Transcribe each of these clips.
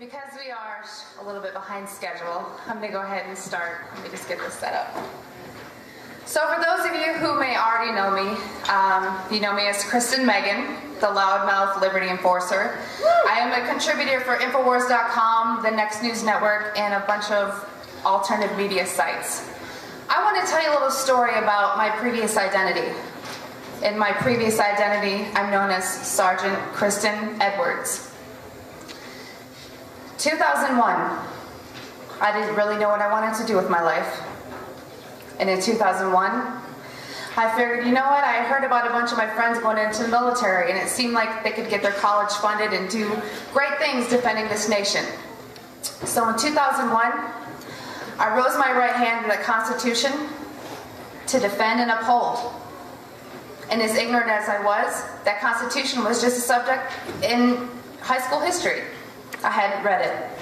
Because we are a little bit behind schedule, I'm going to go ahead and start. Let me just get this set up. So for those of you who may already know me, you know me as Kristen Meghan, the loudmouth liberty enforcer. I am a contributor for Infowars.com, the Next News Network, and a bunch of alternative media sites. I want to tell you a little story about my previous identity. In my previous identity, I'm known as Sergeant Kristen Edwards. 2001, I didn't really know what I wanted to do with my life. And in 2001, I figured, you know what, I heard about a bunch of my friends going into the military, and it seemed like they could get their college funded and do great things defending this nation. So in 2001, I rose my right hand to the Constitution to defend and uphold. And as ignorant as I was, that Constitution was just a subject in high school history. I hadn't read it.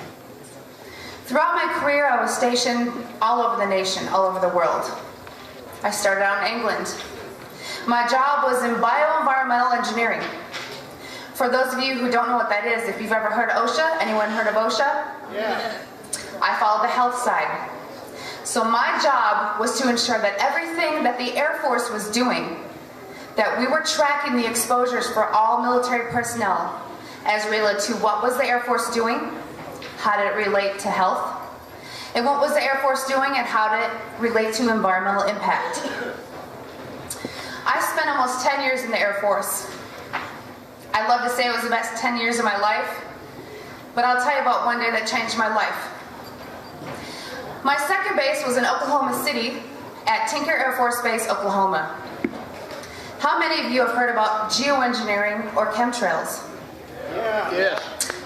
Throughout my career, I was stationed all over the nation, all over the world. I started out in England. My job was in bioenvironmental engineering. For those of you who don't know what that is, if you've ever heard of OSHA, anyone heard of OSHA? Yeah. I followed the health side. So my job was to ensure that everything that the Air Force was doing, that we were tracking the exposures for all military personnel as related to what was the Air Force doing, how did it relate to health, and what was the Air Force doing and how did it relate to environmental impact. I spent almost 10 years in the Air Force. I'd love to say it was the best 10 years of my life, but I'll tell you about one day that changed my life. My second base was in Oklahoma City at Tinker Air Force Base, Oklahoma. How many of you have heard about geo-engineering or chemtrails? Yeah. Yes.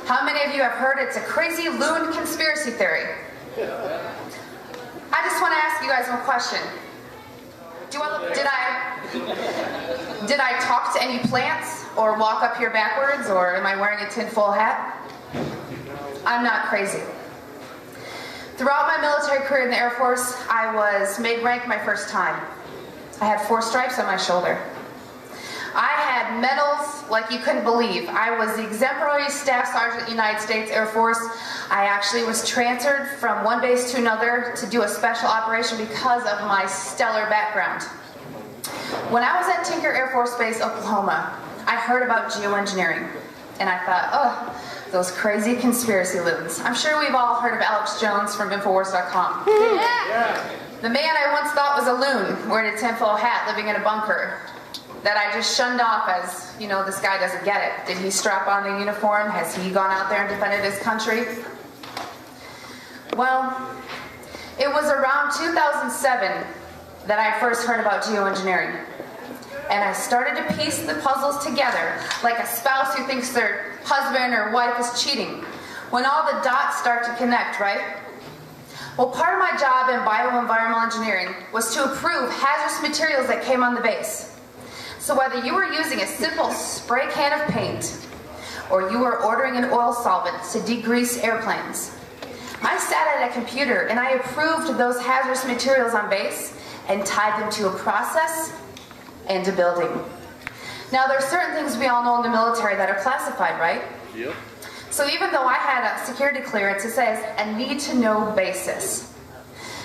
How many of you have heard it's a crazy loon conspiracy theory? I just want to ask you guys one question. Did I talk to any plants or walk up here backwards, or am I wearing a tinfoil hat? I'm not crazy. Throughout my military career in the Air Force, I was made rank my first time. I had 4 stripes on my shoulder. I had medals like you couldn't believe. I was the exemplary Staff Sergeant United States Air Force. I actually was transferred from one base to another to do a special operation because of my stellar background. When I was at Tinker Air Force Base, Oklahoma, I heard about geoengineering, and I thought, oh, those crazy conspiracy loons. I'm sure we've all heard of Alex Jones from Infowars.com. Yeah. The man I once thought was a loon, wearing a tinfoil hat, living in a bunker, that I just shunned off as, you know, this guy doesn't get it. Did he strap on the uniform? Has he gone out there and defended his country? Well, it was around 2007 that I first heard about geoengineering. And I started to piece the puzzles together, like a spouse who thinks their husband or wife is cheating, when all the dots start to connect, right? Well, part of my job in bioenvironmental engineering was to approve hazardous materials that came on the base. So whether you were using a simple spray can of paint, or you were ordering an oil solvent to degrease airplanes, I sat at a computer and I approved those hazardous materials on base and tied them to a process and a building. Now there's certain things we all know in the military that are classified, right? Yep. So even though I had a security clearance, it says a need-to-know basis.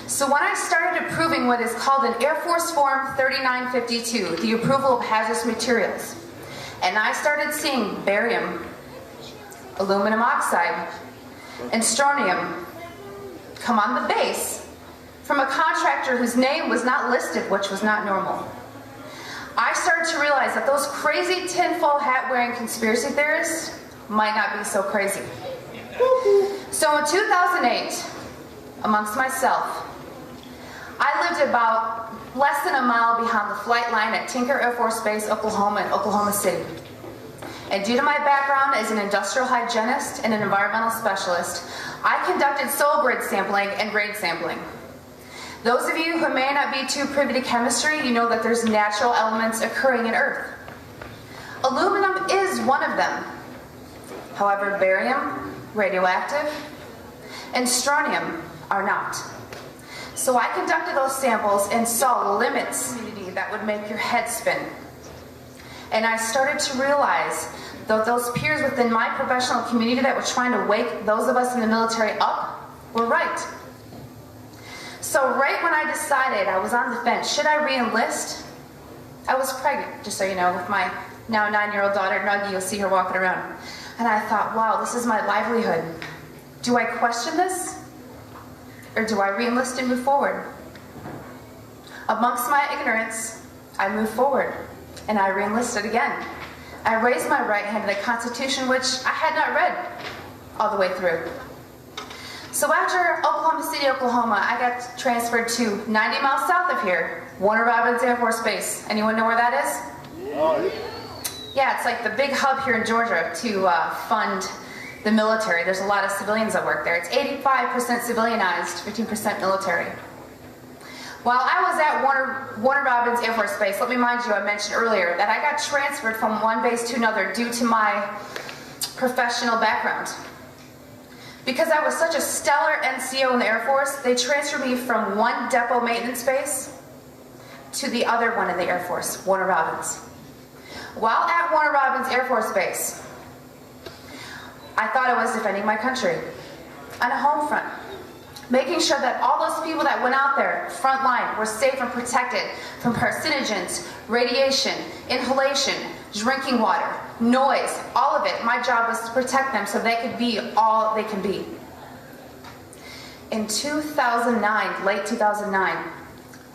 So when I started approving what is called an Air Force Form 3952, the approval of hazardous materials, and I started seeing barium, aluminum oxide, and strontium come on the base from a contractor whose name was not listed, which was not normal, I started to realize that those crazy tinfoil hat-wearing conspiracy theorists might not be so crazy. So in 2008, amongst myself, I lived about less than a mile behind the flight line at Tinker Air Force Base, Oklahoma, in Oklahoma City. And due to my background as an industrial hygienist and an environmental specialist, I conducted soil grid sampling and grade sampling. Those of you who may not be too privy to chemistry, you know that there's natural elements occurring in Earth. Aluminum is one of them. However, barium, radioactive, and strontium are not. So I conducted those samples and saw limits that would make your head spin. And I started to realize those peers within my professional community that were trying to wake those of us in the military up were right. So right when I decided, I was on the fence, should I re-enlist? I was pregnant, just so you know, with my now 9-year-old daughter, Nuggie. You'll see her walking around. And I thought, wow, this is my livelihood. Do I question this? Or do I re-enlist and move forward? Amongst my ignorance, I moved forward, and I re-enlisted again. I raised my right hand to the Constitution, which I had not read all the way through. So after Oklahoma City, Oklahoma, I got transferred to 90 miles south of here, Warner Robins Air Force Base. Anyone know where that is? Yeah, it's like the big hub here in Georgia to fund the military. There's a lot of civilians that work there. It's 85% civilianized, 15% military. While I was at Warner Robins Air Force Base, let me remind you, I mentioned earlier that I got transferred from one base to another due to my professional background. Because I was such a stellar NCO in the Air Force, they transferred me from one depot maintenance base to the other one in the Air Force, Warner Robins. While at Warner Robins Air Force Base, I thought I was defending my country on a home front, making sure that all those people that went out there, front line, were safe and protected from carcinogens, radiation, inhalation, drinking water, noise, all of it. My job was to protect them so they could be all they can be. In 2009, late 2009,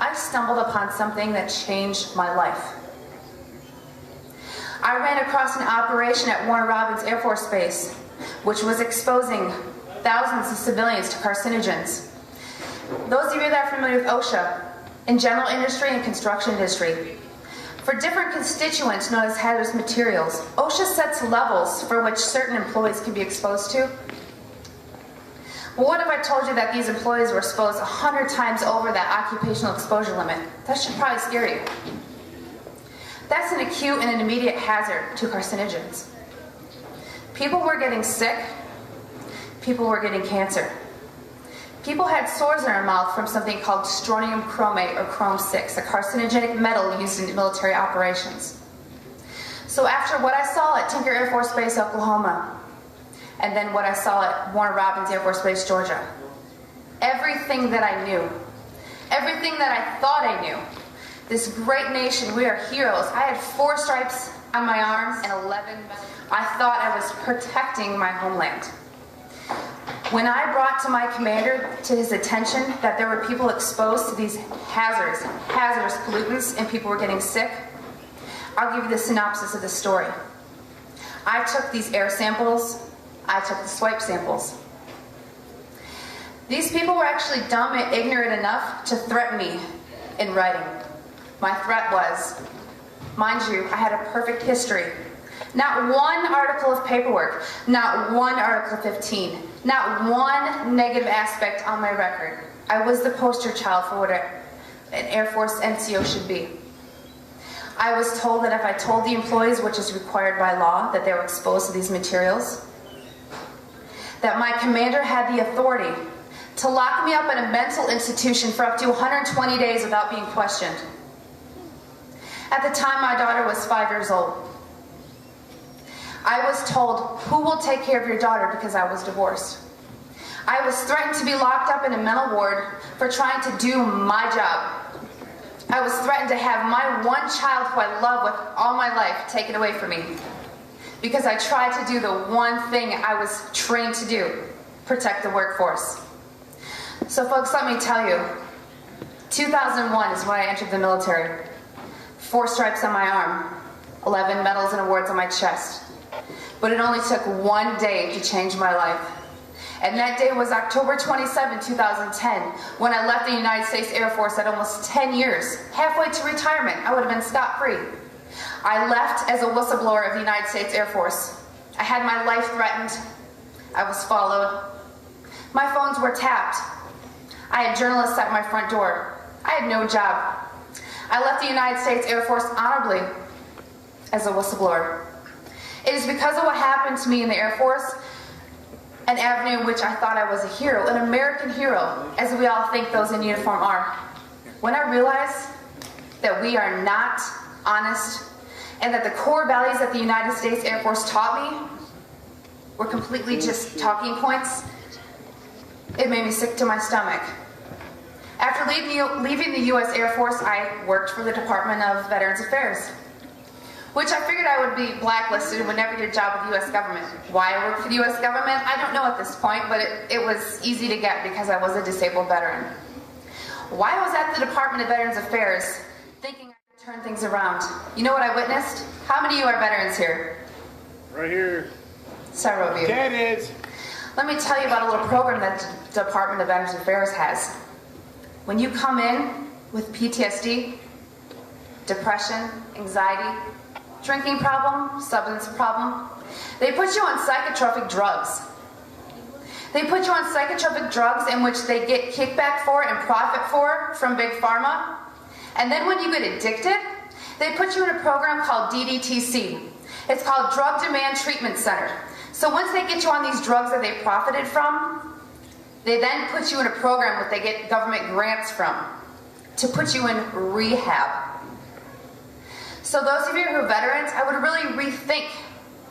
I stumbled upon something that changed my life. I ran across an operation at Warner Robins Air Force Base, which was exposing thousands of civilians to carcinogens. Those of you that are familiar with OSHA, in general industry and construction industry, for different constituents known as hazardous materials, OSHA sets levels for which certain employees can be exposed to. Well, what if I told you that these employees were exposed 100 times over that occupational exposure limit? That should probably scare you. That's an acute and an immediate hazard to carcinogens. People were getting sick. People were getting cancer. People had sores in their mouth from something called strontium chromate or chrome-6, a carcinogenic metal used in military operations. So after what I saw at Tinker Air Force Base, Oklahoma, and then what I saw at Warner Robins Air Force Base, Georgia, everything that I knew, everything that I thought I knew, this great nation, we are heroes. I had 4 stripes on my arms and 11 medals. I thought I was protecting my homeland. When I brought to my commander to his attention that there were people exposed to these hazardous pollutants and people were getting sick, I'll give you the synopsis of the story. I took these air samples, I took the swipe samples. These people were actually dumb and ignorant enough to threaten me in writing. My threat was, mind you, I had a perfect history. Not one article of paperwork, not one Article 15, not one negative aspect on my record. I was the poster child for what an Air Force NCO should be. I was told that if I told the employees, which is required by law, that they were exposed to these materials, that my commander had the authority to lock me up in a mental institution for up to 120 days without being questioned. At the time, my daughter was 5 years old. I was told, who will take care of your daughter, because I was divorced. I was threatened to be locked up in a mental ward for trying to do my job. I was threatened to have my one child who I love with all my life taken away from me because I tried to do the one thing I was trained to do, protect the workforce. So folks, let me tell you, 2001 is when I entered the military. 4 stripes on my arm, 11 medals and awards on my chest. But it only took one day to change my life. And that day was October 27, 2010, when I left the United States Air Force at almost 10 years, halfway to retirement. I would have been scot-free. I left as a whistleblower of the United States Air Force. I had my life threatened. I was followed. My phones were tapped. I had journalists at my front door. I had no job. I left the United States Air Force honorably as a whistleblower. It is because of what happened to me in the Air Force, an avenue in which I thought I was a hero, an American hero, as we all think those in uniform are. When I realized that we are not honest and that the core values that the United States Air Force taught me were completely just talking points, it made me sick to my stomach. After leaving the U.S. Air Force, I worked for the Department of Veterans Affairs, which I figured I would be blacklisted and would never get a job with the U.S. government. Why I worked for the U.S. government, I don't know at this point, but it was easy to get because I was a disabled veteran. While I was at the Department of Veterans Affairs, thinking I could turn things around, you know what I witnessed? How many of you are veterans here? Right here. Several of you. 10 is. Let me tell you about a little program that the Department of Veterans Affairs has. When you come in with PTSD, depression, anxiety, drinking problem, substance problem, they put you on psychotropic drugs. They put you on psychotropic drugs in which they get kickback for and profit for from Big Pharma. And then when you get addicted, they put you in a program called DDTC. It's called Drug Demand Treatment Center. So once they get you on these drugs that they profited from, they then put you in a program that they get government grants from to put you in rehab. So those of you who are veterans, I would really rethink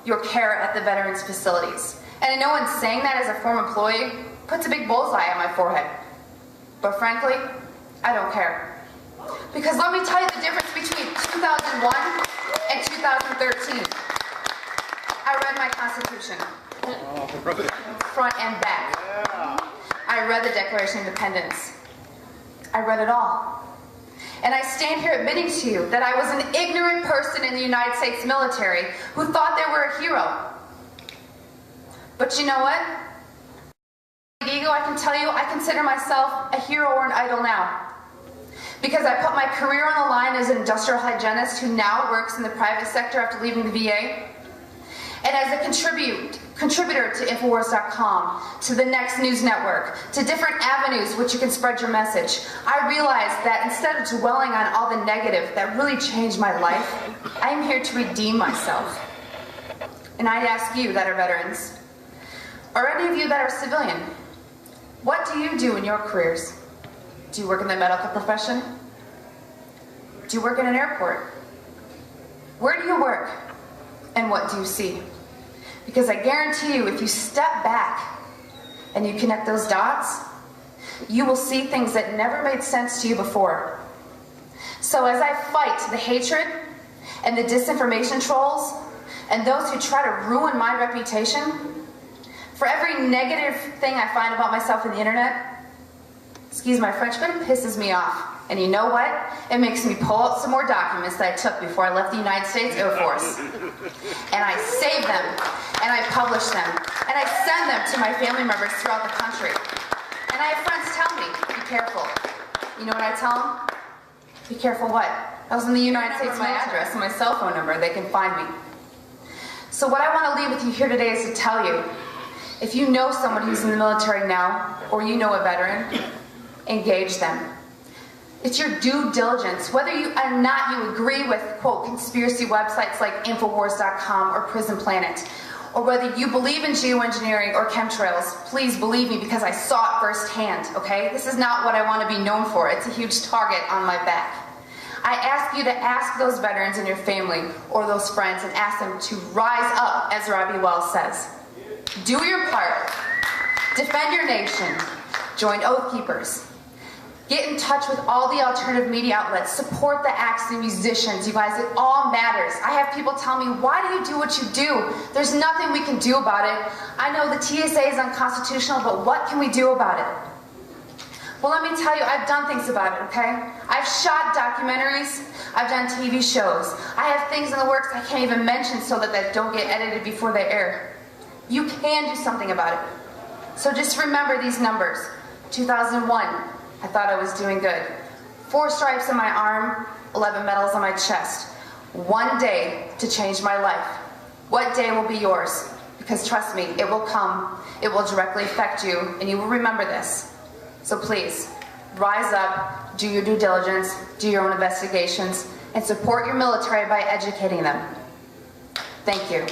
your care at the veterans facilities. And I know in saying that as a former employee, puts a big bullseye on my forehead. But frankly, I don't care. Because let me tell you the difference between 2001 and 2013. I read my Constitution, front and back. I read the Declaration of Independence. I read it all. And I stand here admitting to you that I was an ignorant person in the United States military who thought they were a hero. But you know what? Ego, I can tell you, I consider myself a hero or an idol now. Because I put my career on the line as an industrial hygienist who now works in the private sector after leaving the VA. And as a contributor to Infowars.com, to the Next News Network, to different avenues which you can spread your message, I realized that instead of dwelling on all the negative that really changed my life, I am here to redeem myself. And I ask you that are veterans, or any of you that are civilian, what do you do in your careers? Do you work in the medical profession? Do you work in an airport? Where do you work? And what do you see? Because I guarantee you, if you step back and you connect those dots, you will see things that never made sense to you before. So as I fight the hatred and the disinformation trolls and those who try to ruin my reputation, for every negative thing I find about myself on the internet, excuse my French, but it pisses me off. And you know what? It makes me pull out some more documents that I took before I left the United States Air Force. And I save them, and I publish them, and I send them to my family members throughout the country. And I have friends tell me, be careful. You know what I tell them? Be careful what? I was in the United States, my address and my cell phone number, they can find me. So what I want to leave with you here today is to tell you, if you know someone who's in the military now, or you know a veteran, engage them. It's your due diligence, whether or not you agree with, quote, conspiracy websites like Infowars.com or Prison Planet, or whether you believe in geoengineering or chemtrails. Please believe me, because I saw it firsthand, okay? This is not what I want to be known for. It's a huge target on my back. I ask you to ask those veterans in your family or those friends and ask them to rise up, as Robbie Wells says. Do your part. Defend your nation. Join Oath Keepers. Get in touch with all the alternative media outlets. Support the acts and musicians. You guys, it all matters. I have people tell me, why do you do what you do? There's nothing we can do about it. I know the TSA is unconstitutional, but what can we do about it? Well, let me tell you, I've done things about it, okay? I've shot documentaries. I've done TV shows. I have things in the works I can't even mention so that they don't get edited before they air. You can do something about it. So just remember these numbers. 2001. I thought I was doing good. 4 stripes on my arm, 11 medals on my chest. One day to change my life. What day will be yours? Because trust me, it will come. It will directly affect you, and you will remember this. So please, rise up, do your due diligence, do your own investigations, and support your military by educating them. Thank you.